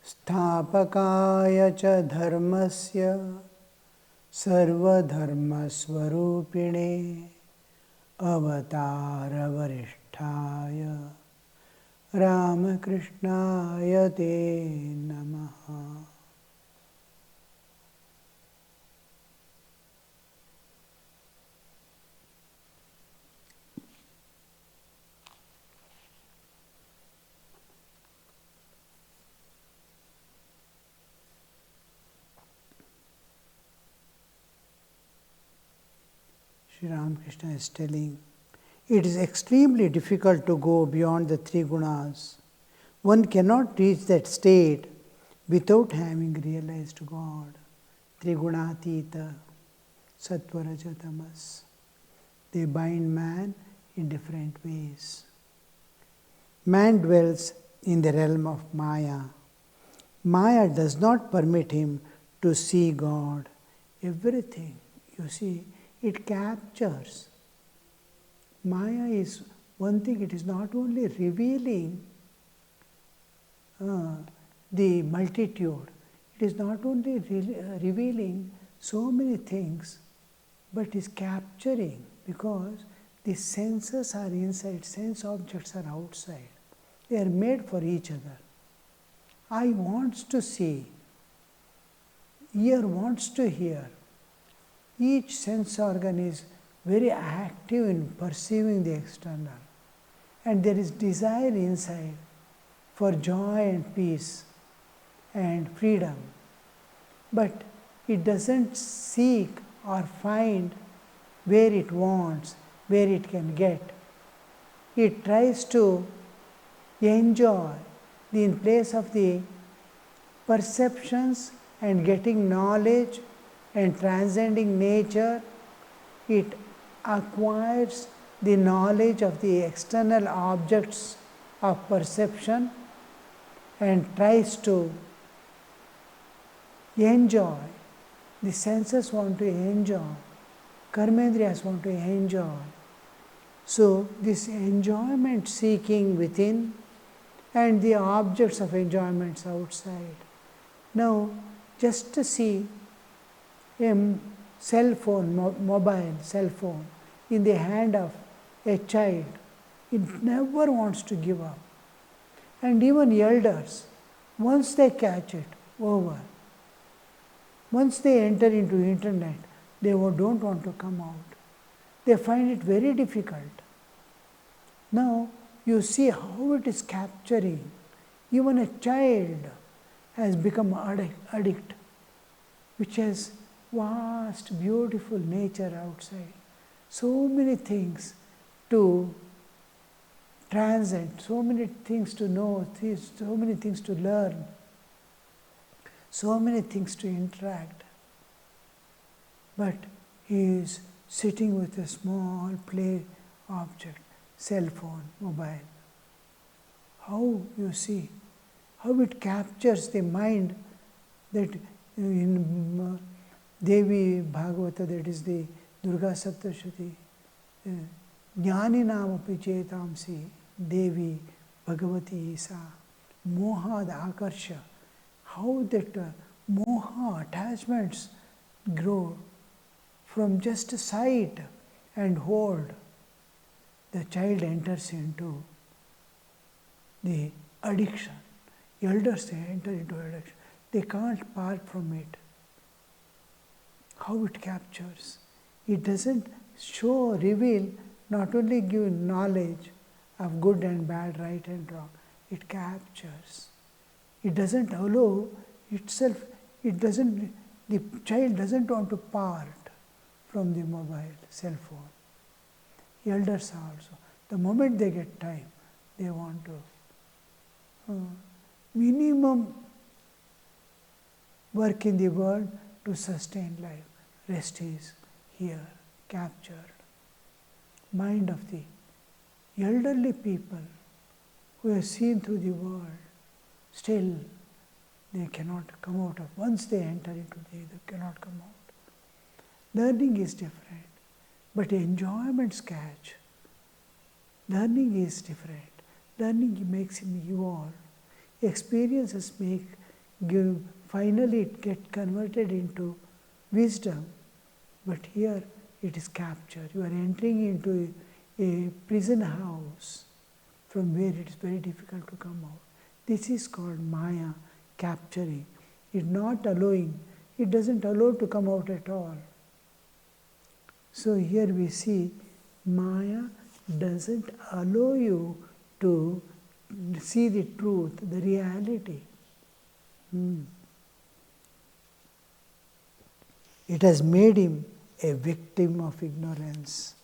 स्थापकाय च धर्मस्य सर्वधर्मस्वरूपिणे अवतारवरिष्ठाय रामकृष्णाय ते नमः। Sri Ramakrishna is telling, it is extremely difficult to go beyond the three gunas. One cannot reach that state without having realized God. Trigunatita, sattva, raja, tamas. They bind man in different ways. Man dwells in the realm of Maya. Maya does not permit him to see God. Everything, you see, it captures. Maya is one thing, it is not only revealing the multitude, it is not only revealing so many things, but is capturing, because the senses are inside, sense objects are outside. They are made for each other. Eye wants to see, ear wants to hear. Each sense organ is very active in perceiving the external, and there is desire inside for joy and peace and freedom, but it doesn't seek or find where it wants, where it can get. It tries to enjoy in place of the perceptions and getting knowledge and transcending nature. It acquires the knowledge of the external objects of perception and tries to enjoy. The senses want to enjoy, karmendriyas want to enjoy. So this enjoyment seeking within and the objects of enjoyments outside. Now just to see a cell phone, mobile cell phone in the hand of a child, it never wants to give up. And even elders, once they catch it, over. Once they enter into internet, they don't want to come out. They find it very difficult. Now you see how it is capturing. Even a child has become addict, which has vast, beautiful nature outside. So many things to transcend, so many things to know, so many things to learn, so many things to interact. But he is sitting with a small play object, cell phone, mobile. How you see, how it captures the mind, that in Devi Bhagavata, that is the Durga Saptashati, Jnani Namapi Chetamsi, Devi Bhagavati Isa, Moha, the Akarsha, how that moha, attachments grow from just sight and hold. The child enters into the addiction. Elders enter into addiction. They can't part from it. How it captures. It doesn't show, reveal, not only give knowledge of good and bad, right and wrong. It captures. It doesn't allow itself, the child doesn't want to part from the mobile, cell phone. Elders also. The moment they get time, they want to minimum work in the world to sustain life. Rest is here, captured. Mind of the elderly people who have seen through the world, still they cannot come out of. Once they enter into they cannot come out. Learning is different, but enjoyments catch. Learning is different. Learning makes him evolve. Experiences finally it get converted into wisdom, but here it is captured. You are entering into a prison house from where it is very difficult to come out. This is called Maya, capturing. It not allowing, it doesn't allow to come out at all. So here we see Maya doesn't allow you to see the truth, the reality. It has made him a victim of ignorance.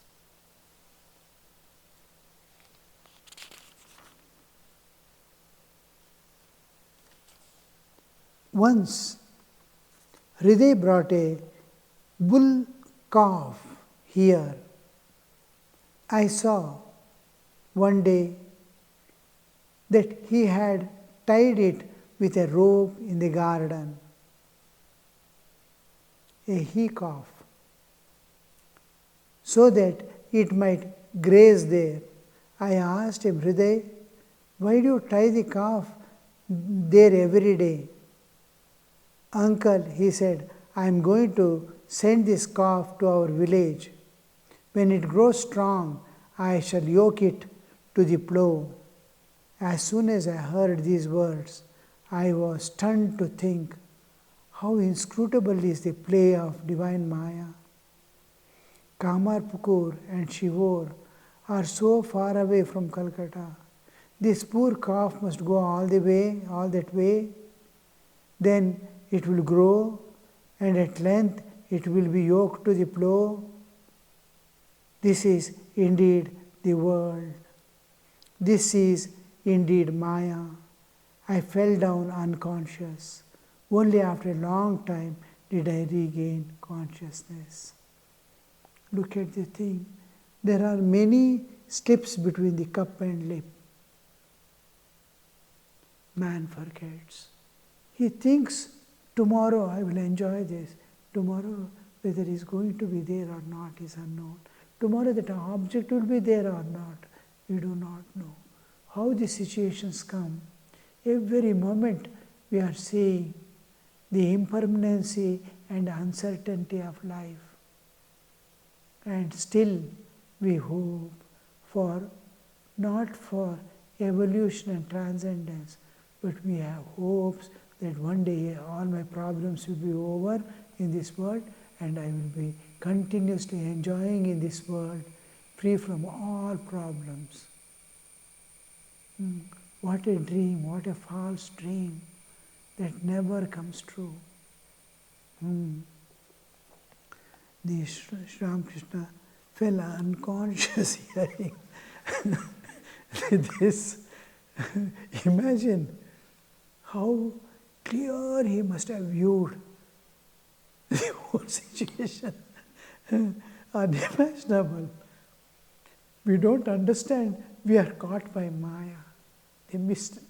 Once, Hriday brought a bull calf here. I saw one day that he had tied it with a rope in the garden, a he-calf, so that it might graze there. I asked him, Hriday, why do you tie the calf there every day? Uncle, he said, I am going to send this calf to our village. When it grows strong, I shall yoke it to the plough. As soon as I heard these words, I was stunned to think how inscrutable is the play of divine Maya. Kamarpukur and Shivur are so far away from Calcutta. This poor calf must go all that way. Then it will grow, and at length it will be yoked to the plough. This is indeed the world. This is indeed Maya. I fell down unconscious. Only after a long time did I regain consciousness. Look at the thing. There are many slips between the cup and lip. Man forgets. He thinks, tomorrow I will enjoy this. Tomorrow, whether it is going to be there or not is unknown. Tomorrow that object will be there or not, we do not know. How the situations come. Every moment we are seeing the impermanency and uncertainty of life. And still we hope for, not for evolution and transcendence, but we have hopes that one day all my problems will be over in this world and I will be continuously enjoying in this world, free from all problems. What a dream, what a false dream that never comes true. The Sri Ramakrishna fell unconscious hearing this. Imagine how clear he must have viewed the whole situation. Unimaginable. We don't understand, we are caught by Maya. The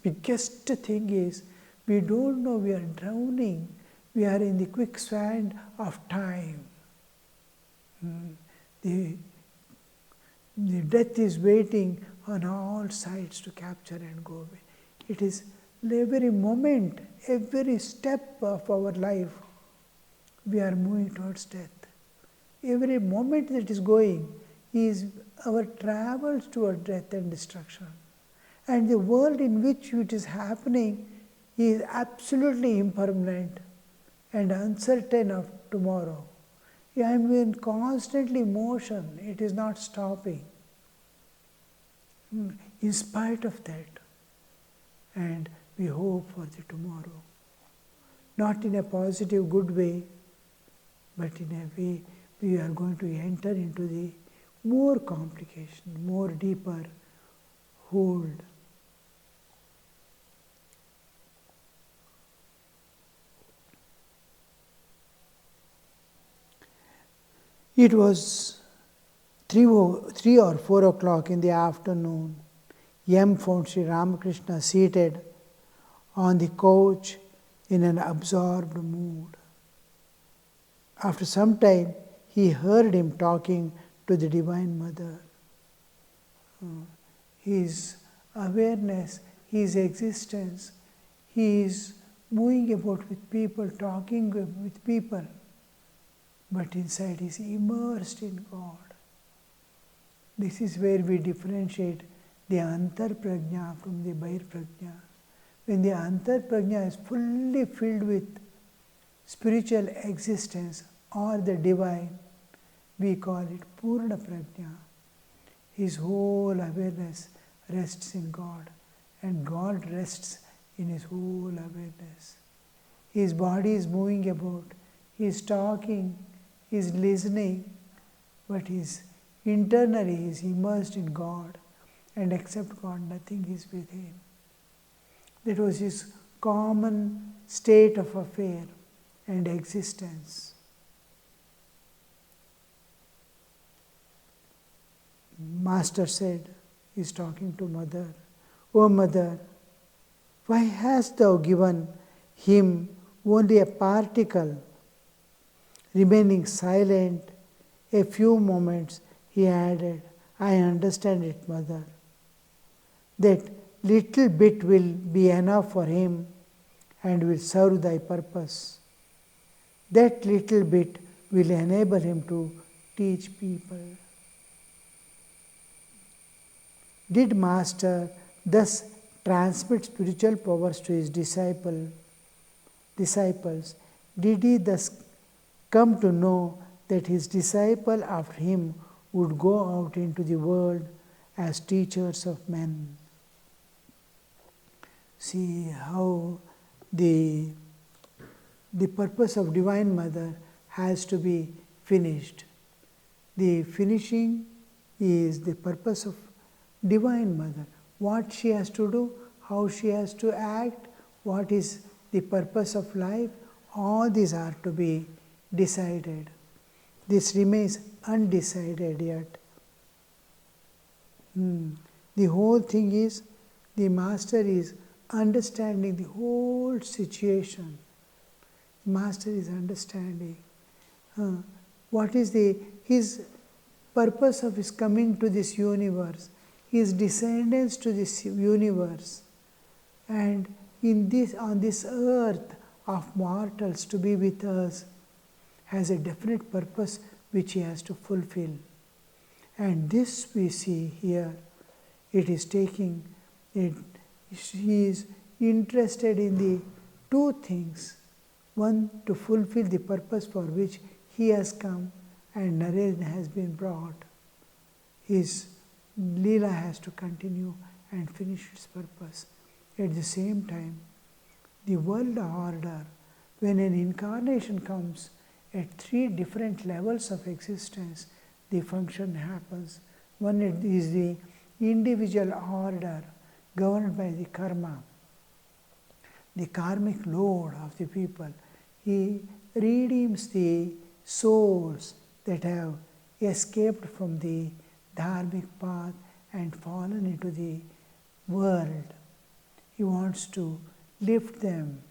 biggest thing is, we don't know we are drowning. We are in the quicksand of time. The death is waiting on all sides to capture and go away. It is every moment, every step of our life, we are moving towards death. Every moment that is going is our travels towards death and destruction. And the world in which it is happening is absolutely impermanent and uncertain of tomorrow. I am in constantly motion, it is not stopping. In spite of that, and we hope for the tomorrow. Not in a positive, good way, but in a way we are going to enter into the more complication, more deeper hold. It was 3 or 4 o'clock in the afternoon. Yam found Sri Ramakrishna seated on the couch in an absorbed mood. After some time, he heard him talking to the Divine Mother. His awareness, his existence, he is moving about with people, talking with people, but inside he is immersed in God. This is where we differentiate the antar prajna from the bahir prajna. When the antar prajna is fully filled with spiritual existence or the divine, we call it purna prajna. His whole awareness rests in God, and God rests in his whole awareness. His body is moving about, he is talking, he is listening, but internally he is immersed in God, and except God, nothing is with him. That was his common state of affair and existence. Master said, he is talking to mother, "O mother, why hast thou given him only a particle?" Remaining silent a few moments, he added, "I understand it, mother. That little bit will be enough for him and will serve thy purpose. That little bit will enable him to teach people." Did Master thus transmit spiritual powers to his disciples? Did he thus come to know that his disciple after him would go out into the world as teachers of men? See how the purpose of Divine Mother has to be finished. The finishing is the purpose of Divine Mother. What she has to do, how she has to act, what is the purpose of life, all these are to be decided. This remains undecided yet. The whole thing is, the Master is understanding the whole situation. The Master is understanding what is his purpose of his coming to this universe, his descendants to this universe, and on this earth of mortals to be with us has a definite purpose which he has to fulfill. And this we see here. It is taking it. He is interested in the two things. One, to fulfill the purpose for which he has come and Narendra has been brought. His Leela has to continue and finish its purpose. At the same time, the world order, when an incarnation comes at three different levels of existence, the function happens. One is the individual order governed by the karma, the karmic load of the people. He redeems the souls that have escaped from the dharmic path and fallen into the world. He wants to lift them.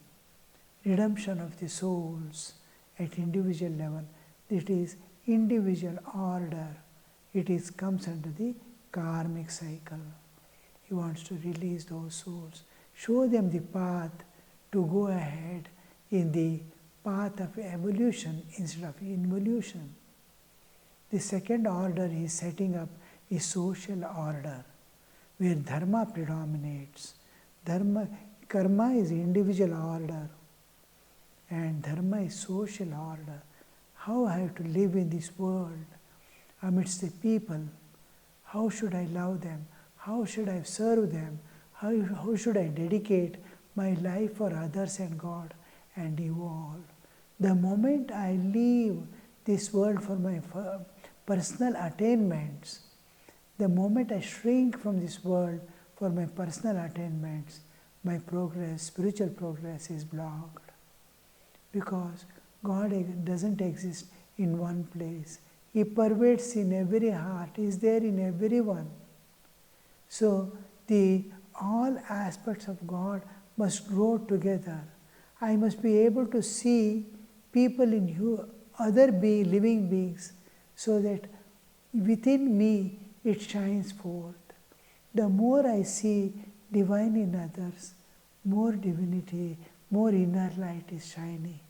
Redemption of the souls at individual level. It is individual order. It comes under the karmic cycle. He wants to release those souls, show them the path to go ahead in the path of evolution instead of involution. The second order he is setting up is social order, where dharma predominates. Karma is individual order, and dharma is social order. How I have to live in this world amidst the people? How should I love them? How should I serve them? How should I dedicate my life for others and God and evolve? The moment I leave this world for my personal attainments, the moment I shrink from this world for my personal attainments, my progress, spiritual progress is blocked. Because God doesn't exist in one place. He pervades in every heart, He is there in everyone. So all aspects of God must grow together. I must be able to see people in other living beings so that within me it shines forth. The more I see divine in others, more divinity more inner light is shining.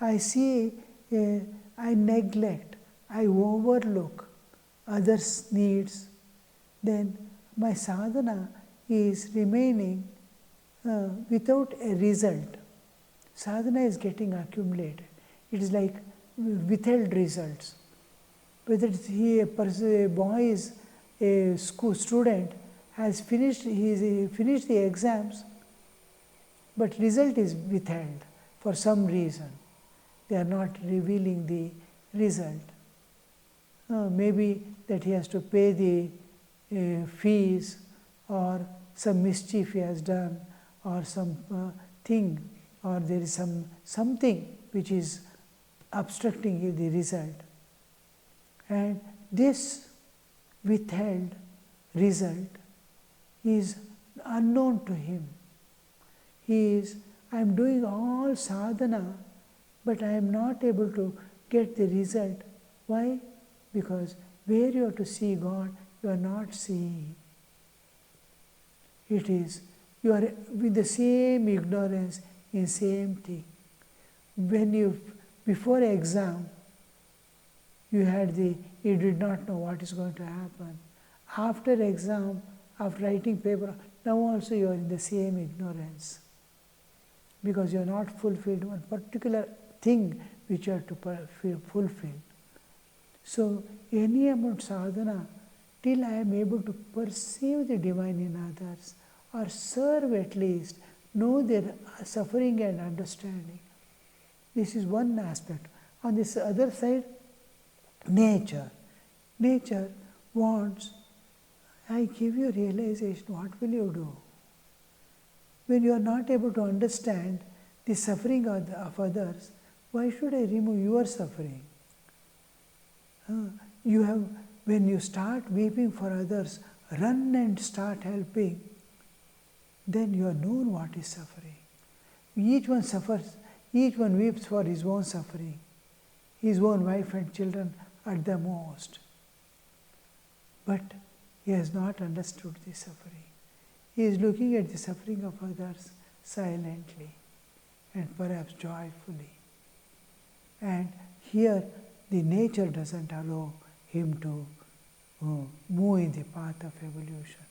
I see, I neglect, I overlook others' needs, then my sadhana is remaining without a result. Sadhana is getting accumulated. It is like withheld results. Whether it's a boy is a school student, has finished the exams, but result is withheld for some reason. They are not revealing the result. Maybe that he has to pay the fees, or some mischief he has done, or some thing, or there is something which is obstructing the result. And this withheld result is unknown to him. I am doing all sadhana, but I am not able to get the result. Why? Because where you have to see God, you are not seeing. It is, you are with the same ignorance in same thing. When before exam, you did not know what is going to happen. After exam, after writing paper, now also you are in the same ignorance. Because you are not fulfilled one particular thing which you have to fulfill. So, any amount sadhana, till I am able to perceive the divine in others, or serve at least, know their suffering and understanding. This is one aspect. On this other side, nature. Nature wants, I give you realization, what will you do? When you are not able to understand the suffering of others, why should I remove your suffering? When you start weeping for others, run and start helping, then you are known what is suffering. Each one suffers, each one weeps for his own suffering, his own wife and children at the most. But he has not understood the suffering. He is looking at the suffering of others silently and perhaps joyfully. And here the nature doesn't allow him to move in the path of evolution.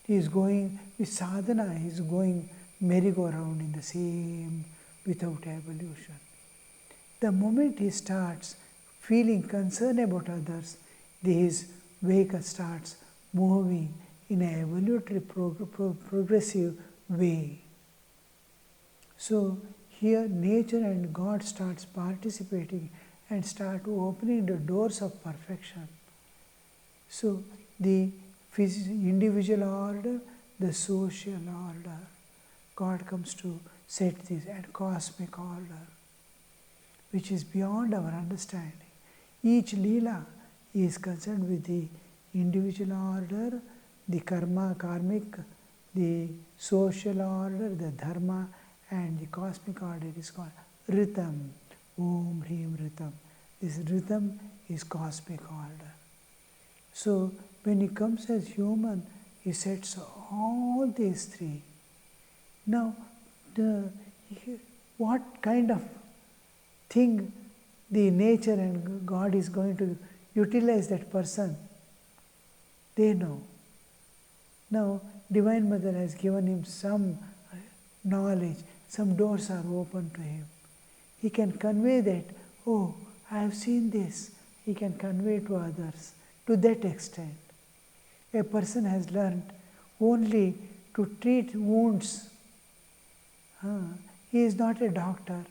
He is going with sadhana, he is going merry-go-round in the same without evolution. The moment he starts feeling concern about others, his vehicle starts moving in an evolutionary progressive way. So here nature and God starts participating and start opening the doors of perfection. So the individual order, the social order, God comes to set this, and cosmic order, which is beyond our understanding. Each Leela is concerned with the individual order, the karmic, the social order, the dharma, and the cosmic order is called rhythm. Om Hrim Rhythm. This rhythm is cosmic order. So when he comes as human, he sets all these three. Now, what kind of thing the nature and God is going to utilize that person, they know. Now, Divine Mother has given him some knowledge, some doors are open to him. He can convey that, oh, I have seen this. He can convey to others to that extent. A person has learned only to treat wounds. He is not a doctor,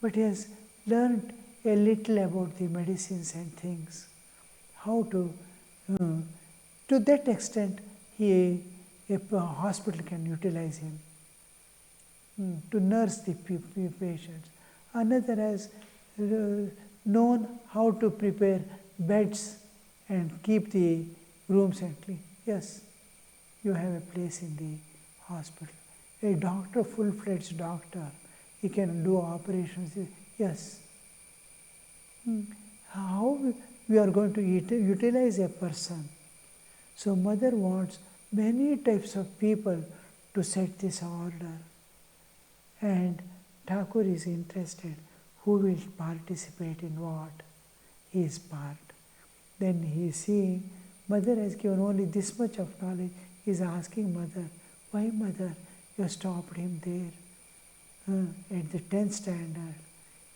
but he has learned a little about the medicines and things. How to that extent, a hospital can utilize him to nurse the patients. Another has known how to prepare beds and keep the rooms and clean. Yes, you have a place in the hospital. A doctor, full-fledged doctor, he can do operations. Yes. How we are going to utilize a person? So Mother wants many types of people to set this order. and Thakur is interested who will participate in what, his part. Then he is seeing mother has given only this much of knowledge. He is asking mother, why mother you stopped him there at the 10th standard?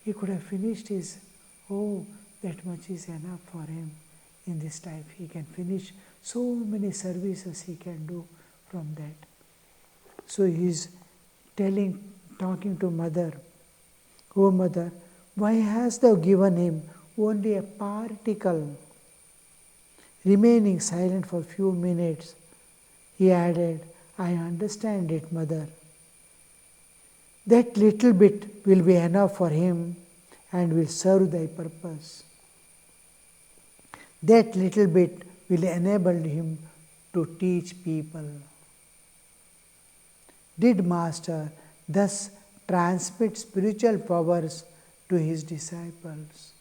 He could have finished his, that much is enough for him in this life. He can finish so many services he can do from that. So he is talking to mother, oh mother, why hast thou given him only a particle? Remaining silent for a few minutes, he added, I understand it, mother. That little bit will be enough for him and will serve thy purpose. That little bit will enable him to teach people. Did Master thus transmit spiritual powers to his disciples?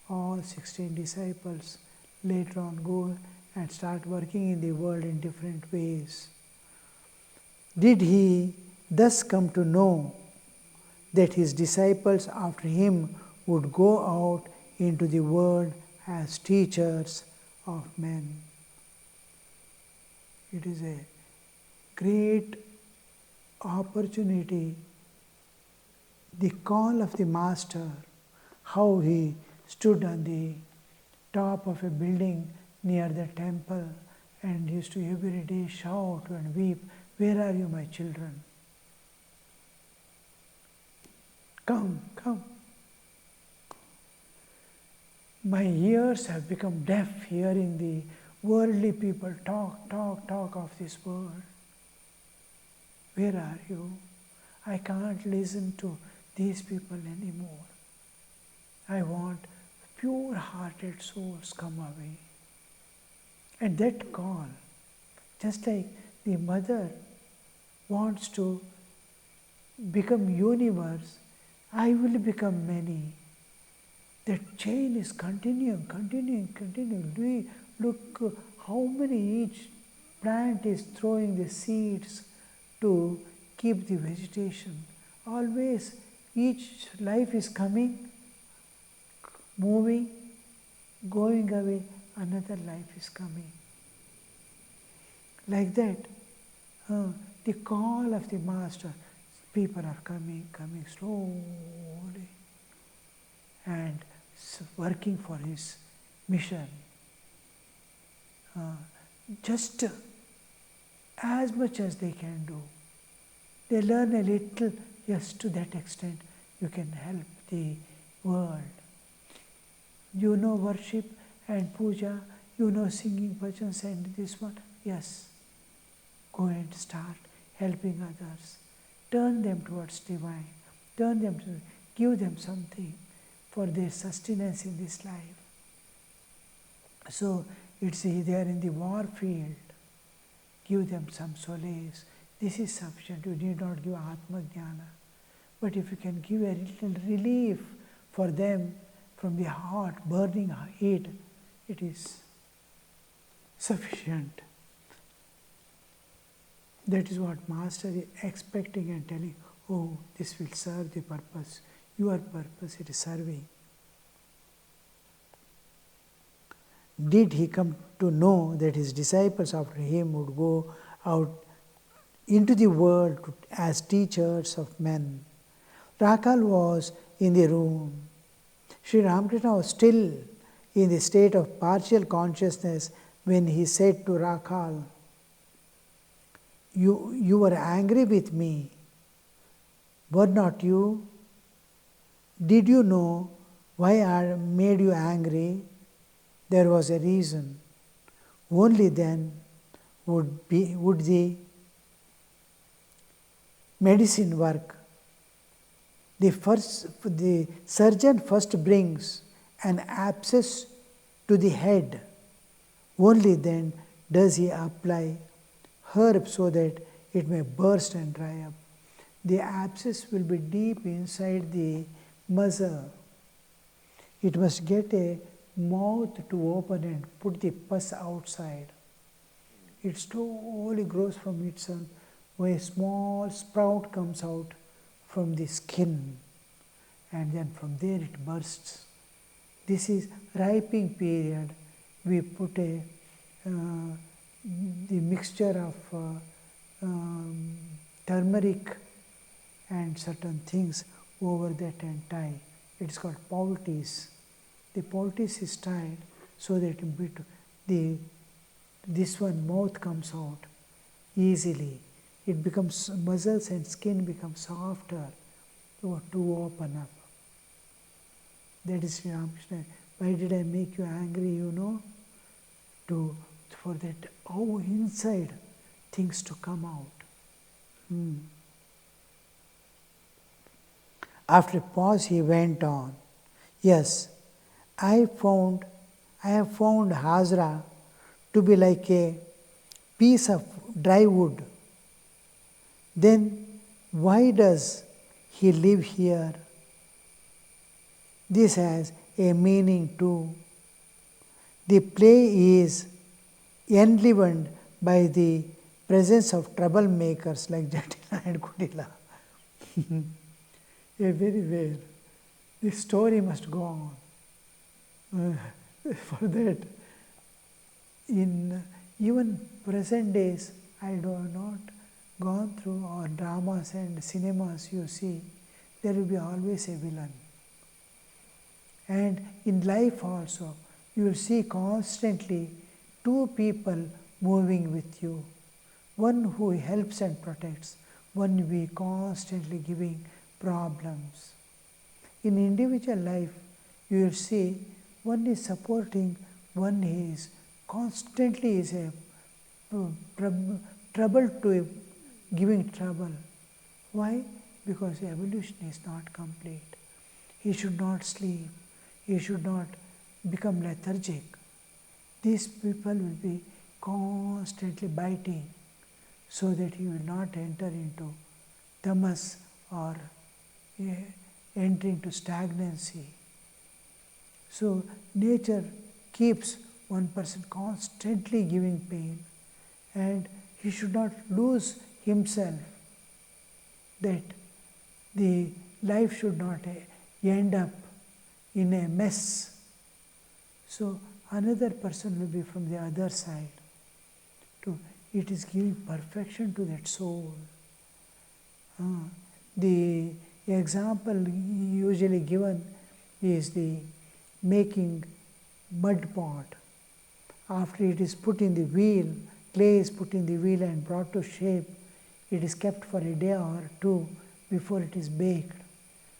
All 16 disciples later on go and start working in the world in different ways. Did he thus come to know that his disciples after him would go out into the world as teachers of men? It is a great opportunity, the call of the Master, how he stood on the top of a building near the temple and used to every day shout and weep, where are you, my children? Come, come. My ears have become deaf hearing the worldly people talk of this world. Where are you? I can't listen to these people anymore. I want pure-hearted souls come away. And that call, just like the mother wants to become universe, I will become many. That chain is continuing. Do we look how many each plant is throwing the seeds to keep the vegetation. Always each life is coming, moving, going away, another life is coming. Like that, the call of the Master, people are coming slowly and working for his mission. Just as much as they can do. They learn a little, yes, to that extent you can help the world. You know worship and puja, you know singing bhajans and this one, yes. Go and start helping others. Turn them towards divine. Give them something for their sustenance in this life. So it's they are in the war field. Give them some solace. This is sufficient. You need not give Atma Jnana. But if you can give a little relief for them from the heart, burning heat, it is sufficient. That is what Master is expecting and telling, oh, this will serve the purpose. Your purpose, it is serving. Did he come to know that his disciples after him would go out into the world as teachers of men? Rakhal was in the room. Sri Ramakrishna was still in the state of partial consciousness when he said to Rakhal, You were angry with me, were not you? Did you know why I made you angry? There was a reason. Only then would the medicine work. The surgeon first brings an abscess to the head. Only then does he apply herb so that it may burst and dry up. The abscess will be deep inside the muscle. It must get a mouth to open and put the pus outside. It slowly grows from itself, where a small sprout comes out from the skin, and then from there it bursts. This is ripening period. We put the mixture of turmeric and certain things over that and tie. It is called poultice. The poultice is tied so that this one mouth comes out easily. It becomes, muscles and skin become softer to open up. That is Sri Ramakrishna. Why did I make you angry, for that inside things to come out. After a pause he went on, yes, I have found Hazra to be like a piece of dry wood. Then why does he live here? This has a meaning too. The play is enlivened by the presence of troublemakers like Jatila and Kutila. Very well. This story must go on. For that, in even present days, I do not gone through our dramas and cinemas, you see, there will be always a villain. And in life also, you will see constantly two people moving with you. One who helps and protects, one will be constantly giving problems. In individual life, you will see one is supporting, one is constantly is a trouble to giving trouble. Why? Because evolution is not complete. He should not sleep. He should not become lethargic. These people will be constantly biting so that he will not enter into tamas or enter into stagnancy. So nature keeps one person constantly giving pain, and he should not lose himself, that the life should not end up in a mess. So another person will be from the other side. It is giving perfection to that soul. The example usually given is the making mud pot. After it is put in the wheel, clay is put in the wheel and brought to shape, it is kept for a day or two before it is baked.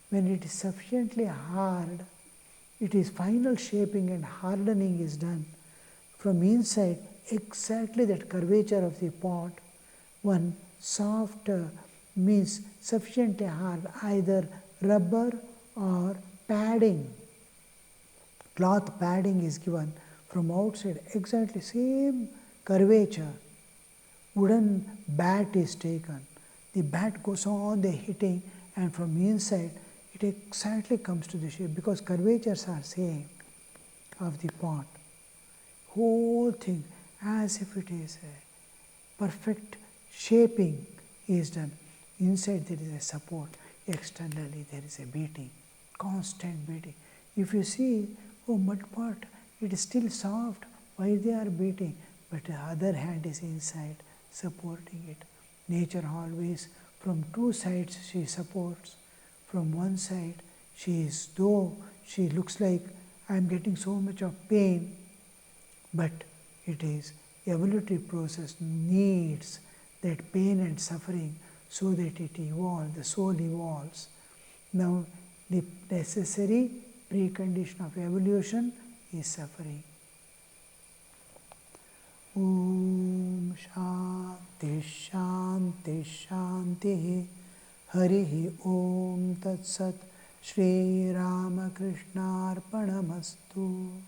When it is sufficiently hard, it is final shaping and hardening is done. From inside, exactly that curvature of the pot, one soft means sufficiently hard, either rubber or padding. Cloth padding is given from outside, exactly same curvature. Wooden bat is taken. The bat goes on the hitting, and from inside it exactly comes to the shape because curvatures are same of the pot. Whole thing as if it is a perfect shaping is done. Inside there is a support, externally there is a beating, constant beating. If you see, mud pot, it is still soft, why they are beating? But the other hand is inside, supporting it. Nature always, from two sides she supports. From one side, though she looks like I am getting so much of pain, but it is evolutionary process needs that pain and suffering so that it evolves, the soul evolves. Now, the necessary precondition of evolution is suffering. Om Shanti Shanti Shanti Harihi Om Tat Sat Shri Ramakrishna Arpanamastu.